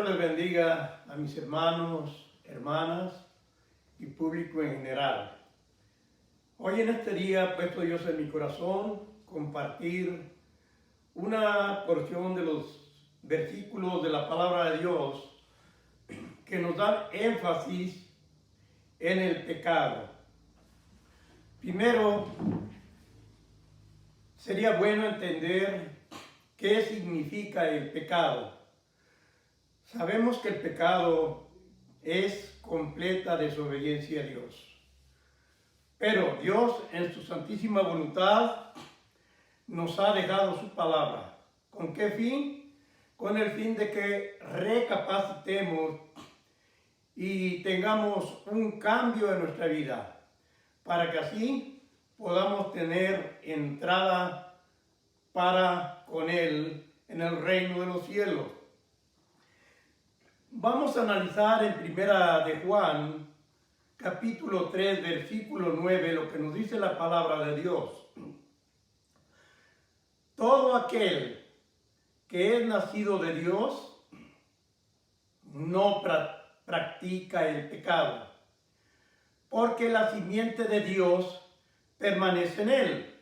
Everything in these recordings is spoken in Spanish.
Dios les bendiga a mis hermanos, hermanas y público en general. Hoy en este día ha puesto Dios en mi corazón compartir una porción de los versículos de la palabra de Dios que nos dan énfasis en el pecado. Primero, sería bueno entender qué significa el pecado. Sabemos que el pecado es completa desobediencia a Dios. Pero Dios, en su santísima voluntad, nos ha dejado su palabra. ¿Con qué fin? Con el fin de que recapacitemos y tengamos un cambio en nuestra vida, para que así podamos tener entrada para con Él en el reino de los cielos. Vamos a analizar en Primera de Juan, capítulo 3, versículo 9, lo que nos dice la palabra de Dios. Todo aquel que es nacido de Dios no practica el pecado, porque la simiente de Dios permanece en él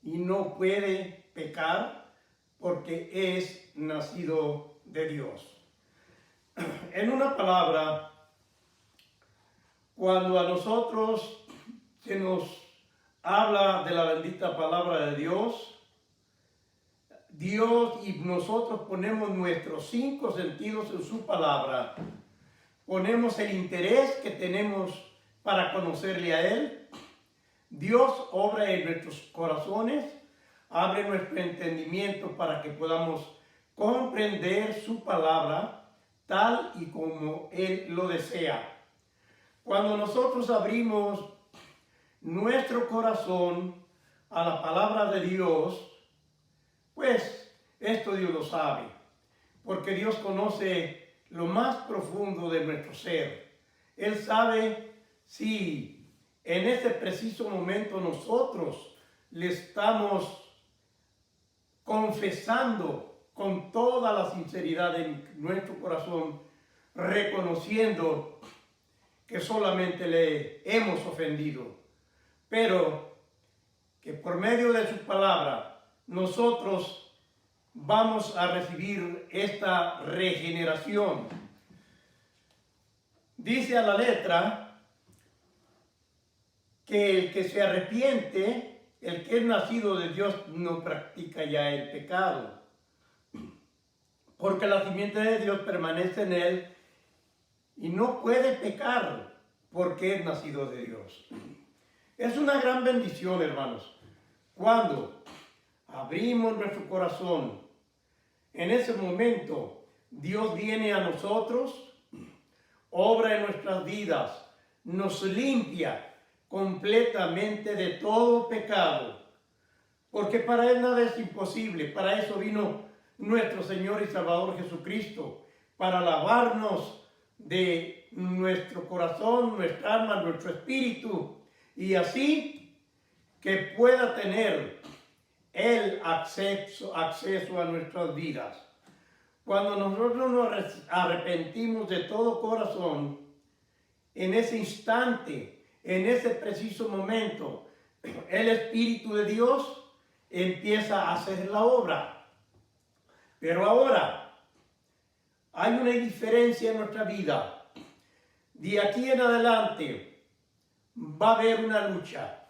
y no puede pecar porque es nacido de Dios. En una palabra, cuando a nosotros se nos habla de la bendita palabra de Dios, Dios y nosotros ponemos nuestros 5 sentidos en su palabra, ponemos el interés que tenemos para conocerle a Él. Dios obra en nuestros corazones, abre nuestro entendimiento para que podamos comprender su palabra tal y como Él lo desea. Cuando nosotros abrimos nuestro corazón a la palabra de Dios, pues esto Dios lo sabe, porque Dios conoce lo más profundo de nuestro ser. Él sabe si en este preciso momento nosotros le estamos confesando con toda la sinceridad de nuestro corazón, reconociendo que solamente le hemos ofendido, pero que por medio de su palabra nosotros vamos a recibir esta regeneración. Dice a la letra que el que se arrepiente, el que es nacido de Dios, no practica ya el pecado, porque la simiente de Dios permanece en él y no puede pecar porque es nacido de Dios. Es una gran bendición, hermanos, cuando abrimos nuestro corazón. En ese momento Dios viene a nosotros, obra en nuestras vidas, nos limpia completamente de todo pecado, porque para Él nada es imposible. Para eso vino nuestro Señor y Salvador Jesucristo, para lavarnos de nuestro corazón, nuestra alma, nuestro espíritu, y así que pueda tener el acceso a nuestras vidas. Cuando nosotros nos arrepentimos de todo corazón, en ese instante, en ese preciso momento, el Espíritu de Dios empieza a hacer la obra. Pero ahora hay una diferencia en nuestra vida. De aquí en adelante va a haber una lucha.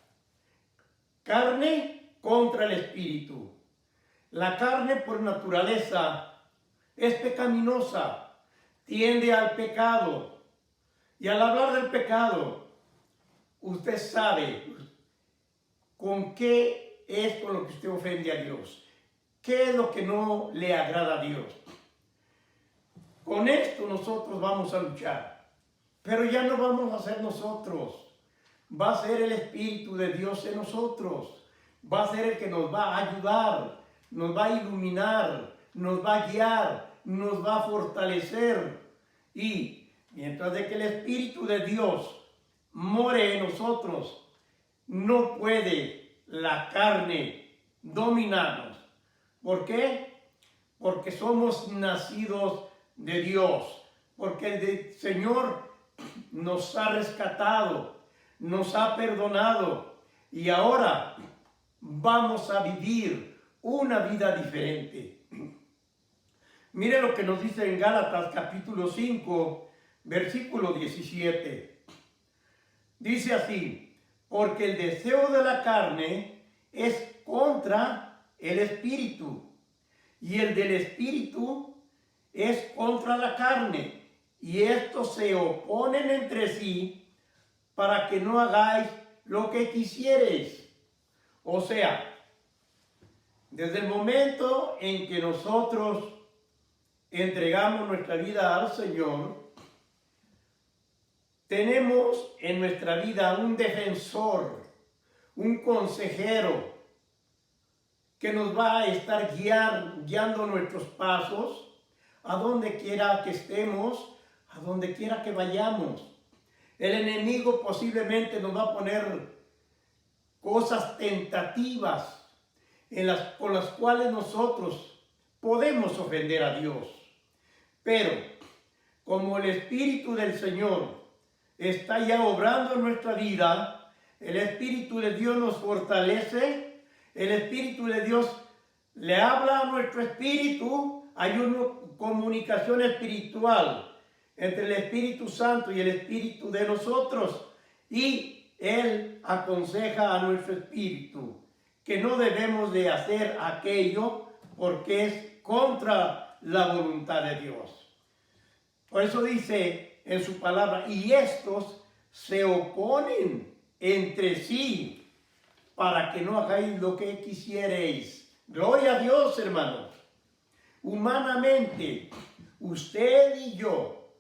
Carne contra el espíritu. La carne por naturaleza es pecaminosa, tiende al pecado. Y al hablar del pecado, usted sabe con qué es con lo que usted ofende a Dios. ¿Qué es lo que no le agrada a Dios? Con esto nosotros vamos a luchar. Pero ya no vamos a ser nosotros. Va a ser el Espíritu de Dios en nosotros. Va a ser el que nos va a ayudar, nos va a iluminar, nos va a guiar, nos va a fortalecer. Y mientras de que el Espíritu de Dios more en nosotros, no puede la carne dominarnos. ¿Por qué? Porque somos nacidos de Dios, porque el Señor nos ha rescatado, nos ha perdonado y ahora vamos a vivir una vida diferente. Mire lo que nos dice en Gálatas capítulo 5, versículo 17. Dice así: porque el deseo de la carne es contra el espíritu, y el del espíritu es contra la carne, y estos se oponen entre sí para que no hagáis lo que quisiereis. O sea, desde el momento en que nosotros entregamos nuestra vida al Señor, tenemos en nuestra vida un defensor, un consejero que nos va a estar guiando nuestros pasos a donde quiera que estemos, a donde quiera que vayamos. El enemigo posiblemente nos va a poner cosas tentativas con las cuales nosotros podemos ofender a Dios. Pero como el Espíritu del Señor está ya obrando en nuestra vida, el Espíritu de Dios nos fortalece, el Espíritu de Dios le habla a nuestro espíritu, hay una comunicación espiritual entre el Espíritu Santo y el Espíritu de nosotros, y Él aconseja a nuestro espíritu que no debemos de hacer aquello porque es contra la voluntad de Dios. Por eso dice en su palabra, y estos se oponen entre sí para que no hagáis lo que quisiereis. Gloria a Dios, hermanos. Humanamente, usted y yo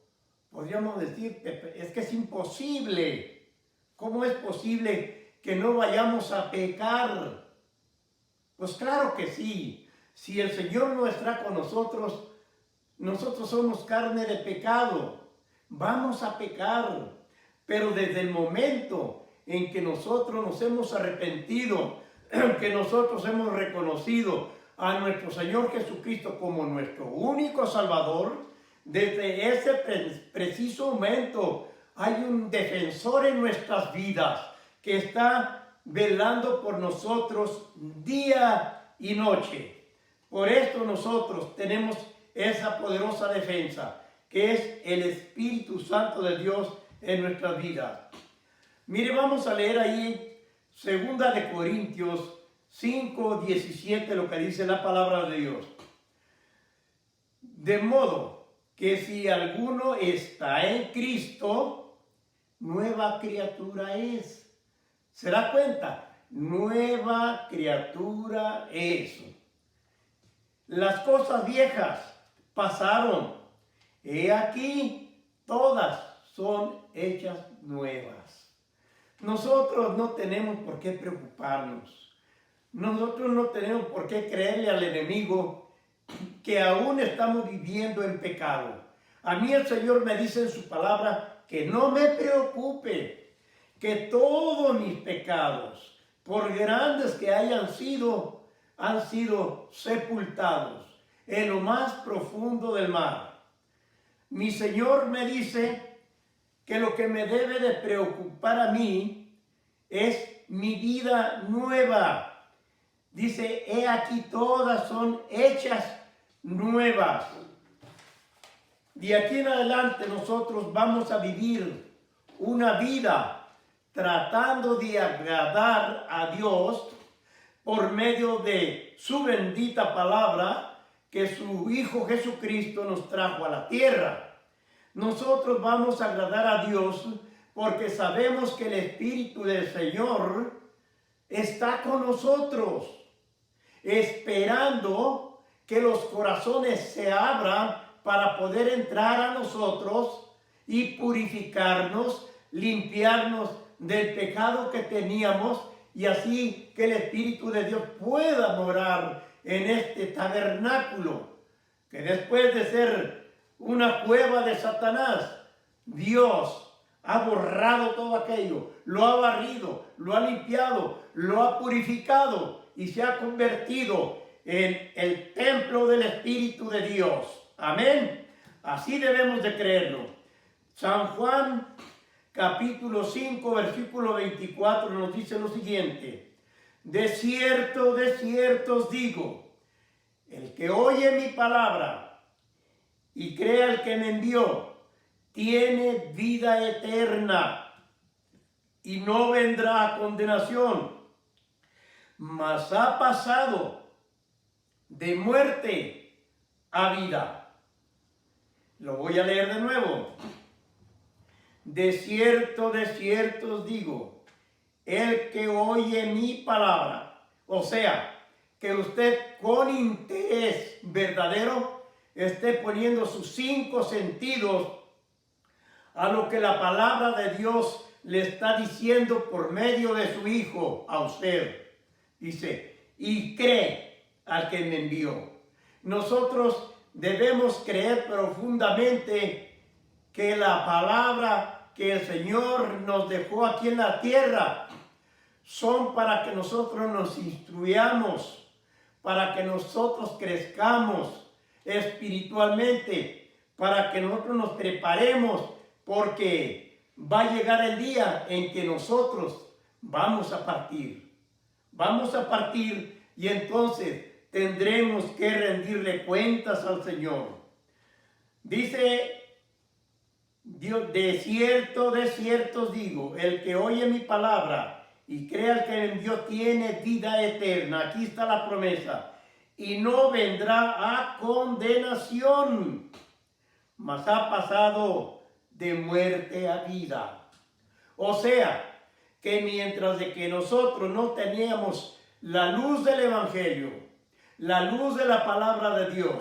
podríamos decir, es que es imposible. ¿Cómo es posible que no vayamos a pecar? Pues claro que sí. Si el Señor no está con nosotros, nosotros somos carne de pecado. Vamos a pecar. Pero desde el momento en que nosotros nos hemos arrepentido, que nosotros hemos reconocido a nuestro Señor Jesucristo como nuestro único Salvador, desde ese preciso momento hay un defensor en nuestras vidas que está velando por nosotros día y noche. Por esto nosotros tenemos esa poderosa defensa, que es el Espíritu Santo de Dios en nuestras vidas. Mire, vamos a leer ahí 2 de Corintios 5, 17, lo que dice la palabra de Dios. De modo que si alguno está en Cristo, nueva criatura es. ¿Se da cuenta? Nueva criatura es. Las cosas viejas pasaron. He aquí, todas son hechas nuevas. Nosotros no tenemos por qué preocuparnos. Nosotros no tenemos por qué creerle al enemigo que aún estamos viviendo en pecado. A mí el Señor me dice en su palabra que no me preocupe, que todos mis pecados, por grandes que hayan sido, han sido sepultados en lo más profundo del mar. Mi Señor me dice que lo que me debe de preocupar a mí es mi vida nueva. Dice, he aquí todas son hechas nuevas. De aquí en adelante nosotros vamos a vivir una vida tratando de agradar a Dios por medio de su bendita palabra que su Hijo Jesucristo nos trajo a la tierra. Nosotros vamos a agradar a Dios porque sabemos que el Espíritu del Señor está con nosotros, esperando que los corazones se abran para poder entrar a nosotros y purificarnos, limpiarnos del pecado que teníamos, y así que el Espíritu de Dios pueda morar en este tabernáculo, que después de ser una cueva de Satanás, Dios ha borrado todo aquello, lo ha barrido, lo ha limpiado, lo ha purificado y se ha convertido en el templo del Espíritu de Dios. Amén. Así debemos de creerlo. San Juan capítulo 5, versículo 24 nos dice lo siguiente: de cierto os digo, el que oye mi palabra y cree al que me envió, tiene vida eterna y no vendrá a condenación, mas ha pasado de muerte a vida. Lo voy a leer de nuevo. De cierto os digo, el que oye mi palabra, o sea, que usted con interés verdadero esté poniendo sus 5 sentidos a lo que la palabra de Dios le está diciendo por medio de su Hijo a usted. Dice, y cree al que me envió. Nosotros debemos creer profundamente que la palabra que el Señor nos dejó aquí en la tierra son para que nosotros nos instruyamos, para que nosotros crezcamos espiritualmente, para que nosotros nos preparemos, porque va a llegar el día en que nosotros vamos a partir. Vamos a partir y entonces tendremos que rendirle cuentas al Señor. Dice Dios, de cierto os digo, el que oye mi palabra y cree al que me envió tiene vida eterna. Aquí está la promesa. Y no vendrá a condenación, mas ha pasado de muerte a vida. O sea, que mientras de que nosotros no teníamos la luz del Evangelio, la luz de la palabra de Dios,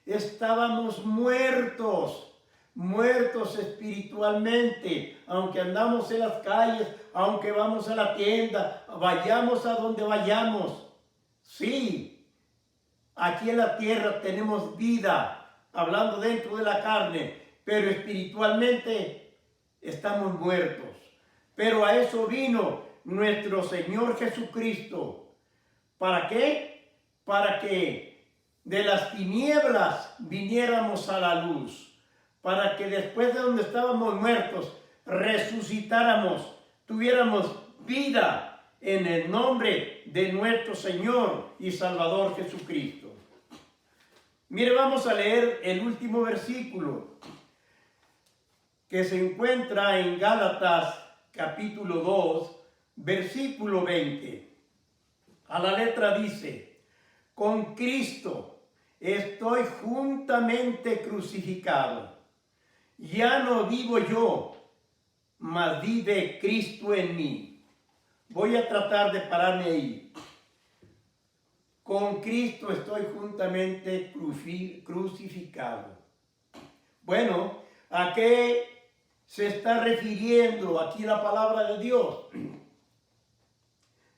estábamos muertos espiritualmente, aunque andamos en las calles, aunque vamos a la tienda, vayamos a donde vayamos. Sí, aquí en la tierra tenemos vida, hablando dentro de la carne, pero espiritualmente estamos muertos. Pero a eso vino nuestro Señor Jesucristo. ¿Para qué? Para que de las tinieblas viniéramos a la luz. Para que después de donde estábamos muertos, resucitáramos, tuviéramos vida en el nombre de nuestro Señor y Salvador Jesucristo. Mire, vamos a leer el último versículo que se encuentra en Gálatas capítulo 2, versículo 20. A la letra dice, con Cristo estoy juntamente crucificado. Ya no vivo yo, mas vive Cristo en mí. Voy a tratar de pararme ahí. Con Cristo estoy juntamente crucificado. Bueno, ¿a qué se está refiriendo aquí la palabra de Dios?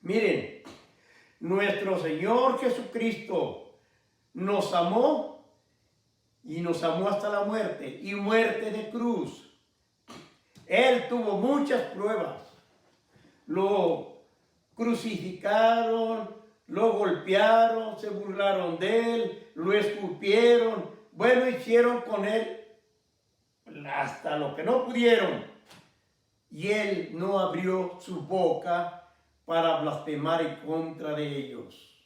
Miren, nuestro Señor Jesucristo nos amó y nos amó hasta la muerte, y muerte de cruz. Él tuvo muchas pruebas. Lo crucificaron, lo golpearon, se burlaron de él, lo escupieron. Bueno, hicieron con él hasta lo que no pudieron. Y él no abrió su boca para blasfemar en contra de ellos.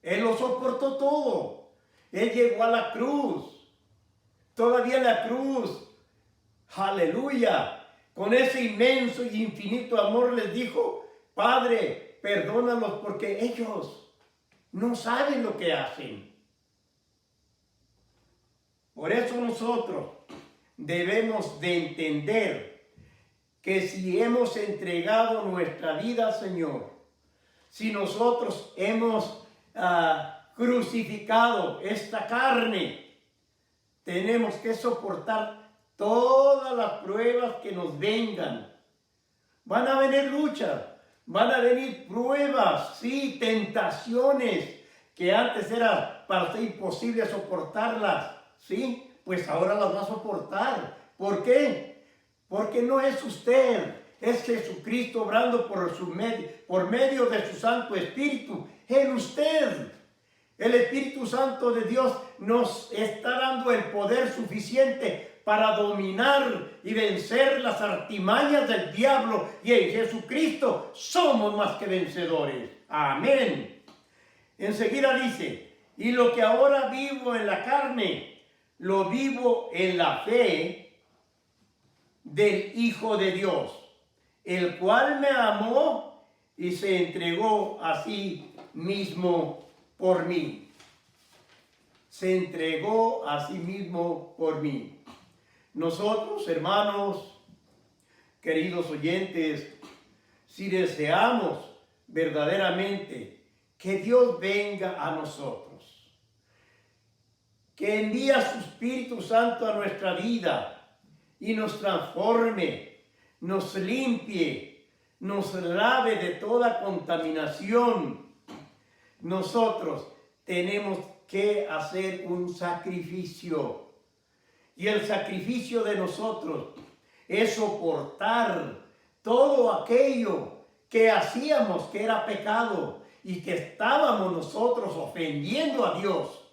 Él lo soportó todo. Él llegó a la cruz. Todavía en la cruz. Aleluya. Con ese inmenso y infinito amor les dijo, Padre, perdónalos porque ellos no saben lo que hacen. Por eso nosotros debemos de entender que si hemos entregado nuestra vida al Señor, si nosotros hemos crucificado esta carne, tenemos que soportar todas las pruebas que nos vengan. Van a venir luchas, van a venir pruebas, sí, tentaciones que antes era para ser imposible soportarlas, sí, pues ahora las va a soportar. ¿Por qué? Porque no es usted, es Jesucristo obrando por medio de su Santo Espíritu en usted. El Espíritu Santo de Dios nos está dando el poder suficiente para dominar y vencer las artimañas del diablo. Y en Jesucristo somos más que vencedores. Amén. Enseguida dice, y lo que ahora vivo en la carne, lo vivo en la fe del Hijo de Dios, el cual me amó y se entregó a sí mismo por mí. Se entregó a sí mismo por mí. Nosotros, hermanos, queridos oyentes, si deseamos verdaderamente que Dios venga a nosotros, que envíe a su Espíritu Santo a nuestra vida y nos transforme, nos limpie, nos lave de toda contaminación, nosotros tenemos que hacer un sacrificio. Y el sacrificio de nosotros es soportar todo aquello que hacíamos que era pecado y que estábamos nosotros ofendiendo a Dios.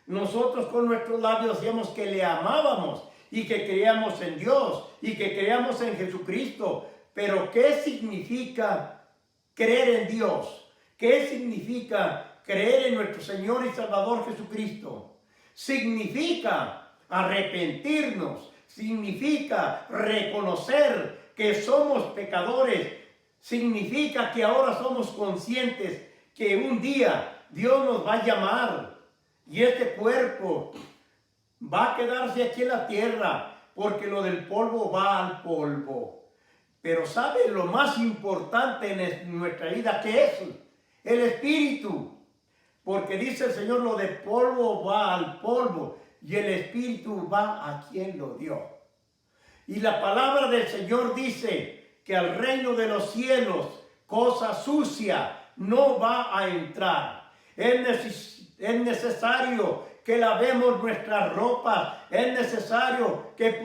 Nosotros con nuestros labios decíamos que le amábamos y que creíamos en Dios y que creíamos en Jesucristo. Pero ¿qué significa creer en Dios? ¿Qué significa creer en nuestro Señor y Salvador Jesucristo? Significa arrepentirnos, significa reconocer que somos pecadores, significa que ahora somos conscientes que un día Dios nos va a llamar y este cuerpo va a quedarse aquí en la tierra porque lo del polvo va al polvo. Pero ¿sabe lo más importante en nuestra vida que es? El Espíritu. Porque dice el Señor, lo de polvo va al polvo. Y el Espíritu va a quien lo dio. Y la palabra del Señor dice que al reino de los cielos, cosa sucia no va a entrar. Es necesario que lavemos nuestras ropas. Es necesario que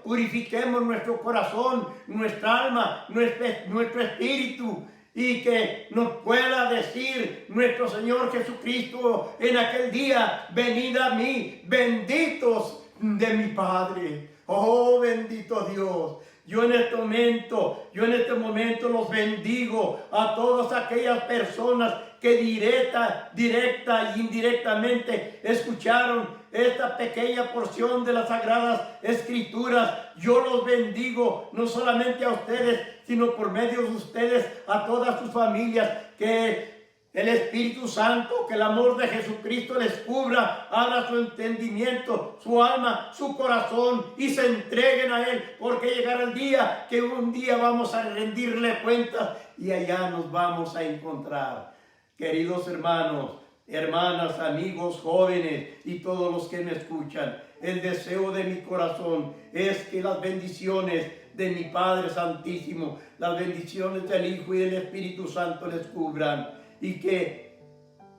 purifiquemos nuestro corazón, nuestra alma, nuestro espíritu. Y que nos pueda decir nuestro Señor Jesucristo en aquel día, venid a mí, benditos de mi Padre. Oh, bendito Dios. Yo en este momento los bendigo a todas aquellas personas que directa e indirectamente escucharon esta pequeña porción de las Sagradas Escrituras. Yo los bendigo no solamente a ustedes, sino por medio de ustedes a todas sus familias. Que el Espíritu Santo, que el amor de Jesucristo les cubra, abra su entendimiento, su alma, su corazón y se entreguen a Él, porque llegará el día que un día vamos a rendirle cuentas y allá nos vamos a encontrar. Queridos hermanos, hermanas, amigos, jóvenes y todos los que me escuchan, el deseo de mi corazón es que las bendiciones de mi Padre Santísimo, las bendiciones del Hijo y del Espíritu Santo les cubran y que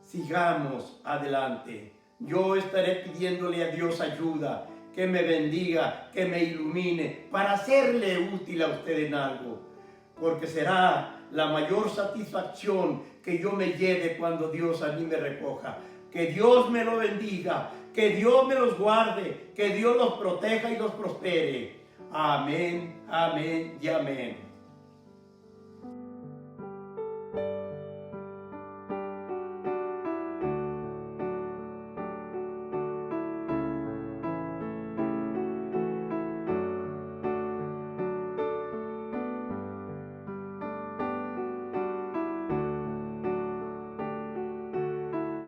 sigamos adelante. Yo estaré pidiéndole a Dios ayuda, que me bendiga, que me ilumine para serle útil a usted en algo, porque será la mayor satisfacción que yo me lleve cuando Dios a mí me recoja. Que Dios me lo bendiga, que Dios me los guarde, que Dios los proteja y los prospere. Amén, amén y amén.